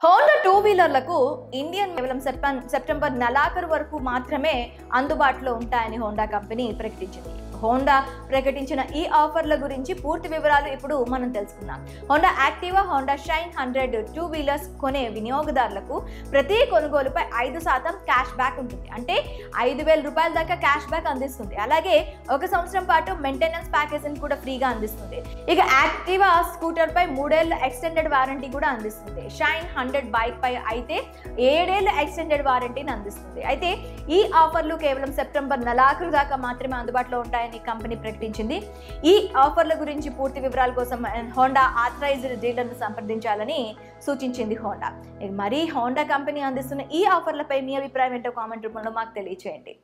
Honda two వీలర్లకు Indian కేవలం September నెలాఖరు వరకు మాత్రమే అందుబాటులో ఉంటాయని హోండా కంపెనీ ప్రకటించింది. హోండా ప్రకటించిన ఈ ఆఫర్ల గురించి పూర్తి వివరాలు ఇప్పుడు మనం తెలుసుకుందాం. Honda Activa, Honda shine 100 two wheelers కొనే వినియోగదారులకు ప్రతి కొనుగోలుపై 5% క్యాష్ బ్యాక్ ఉంటుంది. అంటే 5,000 రూపాయల దాకా క్యాష్ బ్యాక్ అందిస్తుంది. అలాగే 1 సంవత్సరం పాటు మెయింటెనెన్స్ ప్యాకేజీని కూడా ఫ్రీగా అందిస్తుంది. ఇక యాక్టివా స్కూటర్ పై 3 ఏళ్ల ఎక్స్టెండెడ్ వారంటీ కూడా అందిస్తుంది. షైన్ 100 బైక్ పై అయితే 7 ఏళ్ల ఎక్స్టెండెడ్ వారంటీని అందిస్తుంది. అయితే ఈ ఆఫర్లు కేవలం సెప్టెంబర్ నెలాఖరు దాకా మాత్రమే అందుబాటులో ఉంటాయని కంపెనీ ప్రకటించింది. ఈ ఆఫర్ల గురించి పూర్తి వివరాల కోసం హోండా ఆథరైజ్డ్ డీలర్ను సంప్రదించాలని సూచించింది హోండా. మరి హోండా కంపెనీ అందిస్తున్న ఈ ఆఫర్లపై మీ అభిప్రాయం ఏంటో కామెంట్ రూపంలో మాకు తెలియచేయండి.